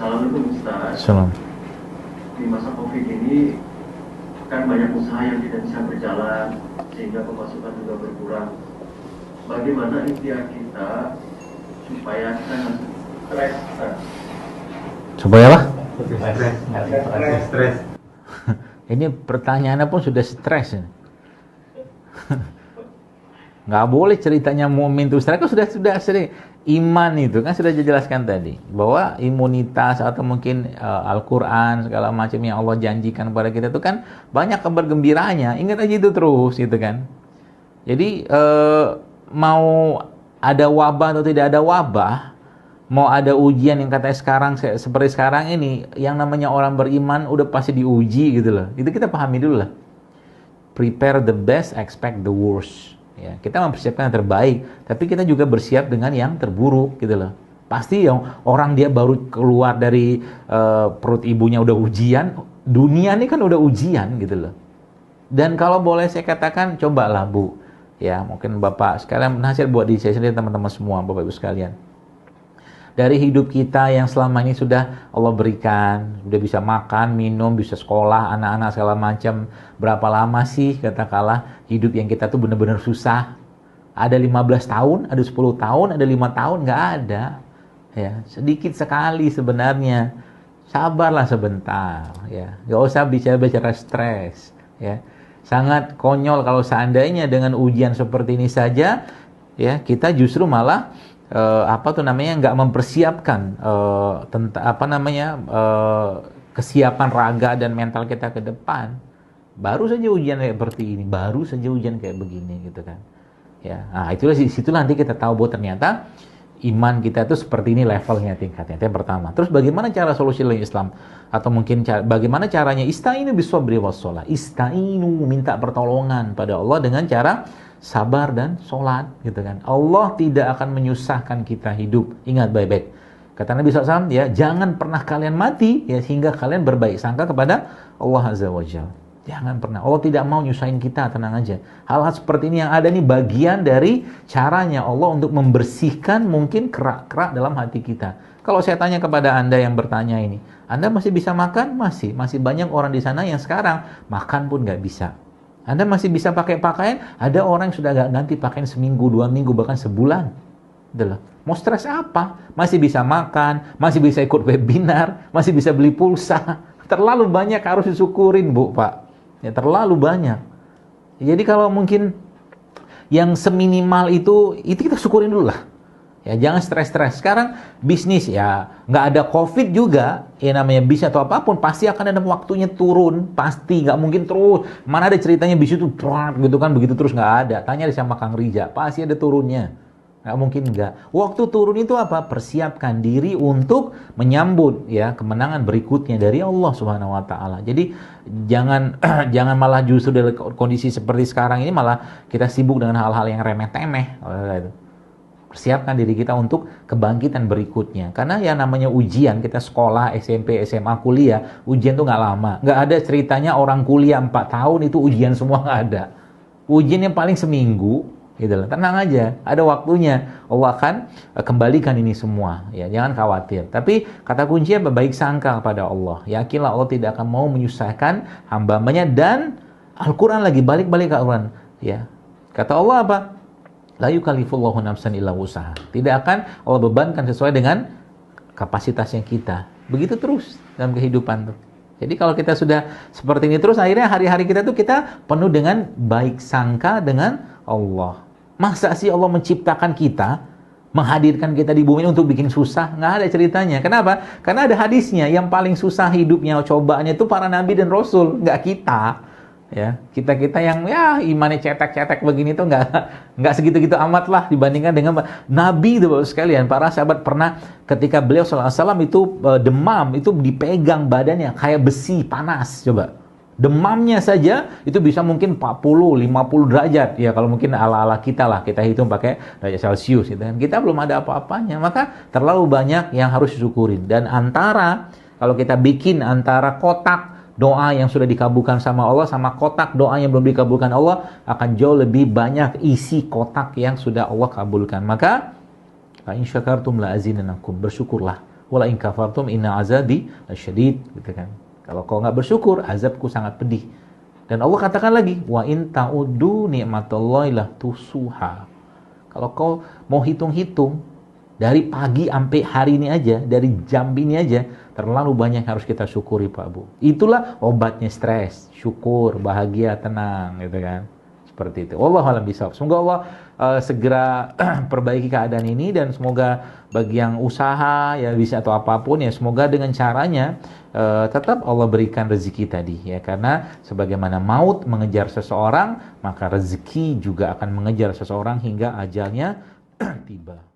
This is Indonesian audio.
Assalamualaikum Ustaz. Salam. Di masa Covid ini kan banyak usaha yang tidak bisa berjalan sehingga pemasukan juga berkurang. Bagaimana ikhtiar kita supaya kita nggak stres, Ustaz? Supaya apa? Stres. Ini pertanyaannya pun sudah stres. Nggak boleh ceritanya mukmin itu stres, kan sudah sering. Iman itu kan sudah dijelaskan tadi bahwa imunitas atau mungkin Al-Quran segala macam yang Allah janjikan kepada kita itu kan banyak kabar gembiranya. Ingat aja itu terus gitu kan. Jadi mau ada wabah atau tidak ada wabah, mau ada ujian yang katanya sekarang seperti sekarang ini, yang namanya orang beriman udah pasti diuji gitu loh. Itu kita pahami dulu lah. Prepare the best, expect the worst. Ya, kita mempersiapkan yang terbaik, tapi kita juga bersiap dengan yang terburuk gitu loh. Pasti yang orang dia baru keluar dari perut ibunya udah ujian, dunia ini kan udah ujian gitu loh. Dan kalau boleh saya katakan, cobalah Bu, ya mungkin Bapak sekalian nasihat buat diri saya sendiri, teman-teman semua, Bapak Ibu sekalian. Dari hidup kita yang selama ini sudah Allah berikan, sudah bisa makan, minum, bisa sekolah, anak-anak segala macam. Berapa lama sih katakanlah hidup yang kita tuh benar-benar susah? Ada 15 tahun, ada 10 tahun, ada 5 tahun, nggak ada. Ya, sedikit sekali sebenarnya. Sabarlah sebentar, ya. Nggak usah bicara-bicara stres, ya. Sangat konyol kalau seandainya dengan ujian seperti ini saja, ya, kita justru malah nggak mempersiapkan kesiapan raga dan mental kita ke depan. Baru saja ujian kayak seperti ini, baru saja ujian kayak begini gitu kan. Ya, nah situlah nanti kita tahu bahwa ternyata iman kita itu seperti ini levelnya, tingkatnya. Itu yang pertama. Terus bagaimana cara solusi dalam Islam? Atau mungkin bagaimana caranya? Istainu bis-sabri was-shalah. Istainu, minta pertolongan pada Allah dengan cara sabar dan sholat gitu kan. Allah tidak akan menyusahkan kita hidup. Ingat baik-baik. Kata Nabi SAW, ya, jangan pernah kalian mati ya sehingga kalian berbaik sangka kepada Allah Azza wa Jalla. Jangan pernah. Allah tidak mau nyusahin kita, tenang aja. Hal-hal seperti ini yang ada nih bagian dari caranya Allah untuk membersihkan mungkin kerak-kerak dalam hati kita. Kalau saya tanya kepada Anda yang bertanya ini, Anda masih bisa makan? Masih. Masih banyak orang di sana yang sekarang makan pun nggak bisa. Anda masih bisa pakai pakaian? Ada orang yang sudah nggak ganti pakaian seminggu, 2 minggu, bahkan sebulan. Itulah. Mau stres apa? Masih bisa makan, masih bisa ikut webinar, masih bisa beli pulsa. Terlalu banyak harus disyukurin, Bu, Pak. Ya, terlalu banyak. Jadi kalau mungkin yang seminimal itu kita syukurin dulu lah. Ya, jangan stres-stres. Sekarang bisnis ya, nggak ada COVID juga, ya namanya bisnis atau apapun, pasti akan ada waktunya turun. Pasti, nggak mungkin terus. Mana ada ceritanya bisnis itu gitu kan, begitu terus, nggak ada. Tanya sama Kang Rija, pasti ada turunnya. Nggak mungkin nggak. Waktu turun itu apa? Persiapkan diri untuk menyambut ya kemenangan berikutnya dari Allah Subhanahu wa taala. Jadi jangan malah justru dalam kondisi seperti sekarang ini malah kita sibuk dengan hal-hal yang remeh-temeh. Persiapkan diri kita untuk kebangkitan berikutnya. Karena yang namanya ujian, kita sekolah, SMP, SMA, kuliah, ujian tuh nggak lama. Nggak ada ceritanya orang kuliah 4 tahun itu ujian semua, nggak ada. Ujian yang paling seminggu, gitu loh. Tenang aja, ada waktunya. Allah akan kembalikan ini semua. Ya, jangan khawatir. Tapi kata kuncinya baik sangka kepada Allah. Yakinlah Allah tidak akan mau menyusahkan hamba-hambanya, dan Al-Quran lagi balik-balik ke Al-Quran. Ya. Kata Allah apa? La yukallifullahu nafsan illa wus'aha. Tidak akan Allah bebankan sesuai dengan kapasitasnya kita. Begitu terus dalam kehidupan tuh. Jadi kalau kita sudah seperti ini terus, akhirnya hari-hari kita tuh kita penuh dengan baik sangka dengan Allah. Masa sih Allah menciptakan kita, menghadirkan kita di bumi untuk bikin susah? Nggak ada ceritanya. Kenapa? Karena ada hadisnya, yang paling susah hidupnya, cobaannya itu para nabi dan rasul, nggak kita. Ya, kita yang ya imannya cetek-cetek begini tuh nggak segitu-gitu amat lah dibandingkan dengan Nabi itu, Bapak sekalian. Para sahabat pernah ketika beliau sallallahu alaihi wasallam itu demam, itu dipegang badannya kayak besi panas, coba. Demamnya saja itu bisa mungkin 40, 50 derajat. Ya kalau mungkin ala-ala kita lah, kita hitung pakai derajat Celcius gitu kan. Kita belum ada apa-apanya, maka terlalu banyak yang harus disyukurin. Dan kalau kita bikin antara kotak doa yang sudah dikabulkan sama Allah sama kotak doa yang belum dikabulkan Allah, akan jauh lebih banyak isi kotak yang sudah Allah kabulkan. Maka in syakartum la azidannakum, bersyukurlah. Wala in kafartum inna azabi lasyadid, gitu kan. Kalau kau nggak bersyukur, azabku sangat pedih. Dan Allah katakan lagi, wa in ta'uddu ni'matallahi la tusuha. Kalau kau mau hitung-hitung dari pagi sampai hari ini aja, dari jam ini aja, terlalu banyak harus kita syukuri, Pak Bu. Itulah obatnya stres, syukur, bahagia, tenang, gitu kan. Seperti itu. Wallahu a'lam bishawab. Semoga Allah segera perbaiki keadaan ini, dan semoga bagi yang usaha ya bisa atau apapun ya, semoga dengan caranya tetap Allah berikan rezeki tadi ya, karena sebagaimana maut mengejar seseorang, maka rezeki juga akan mengejar seseorang hingga ajalnya tiba.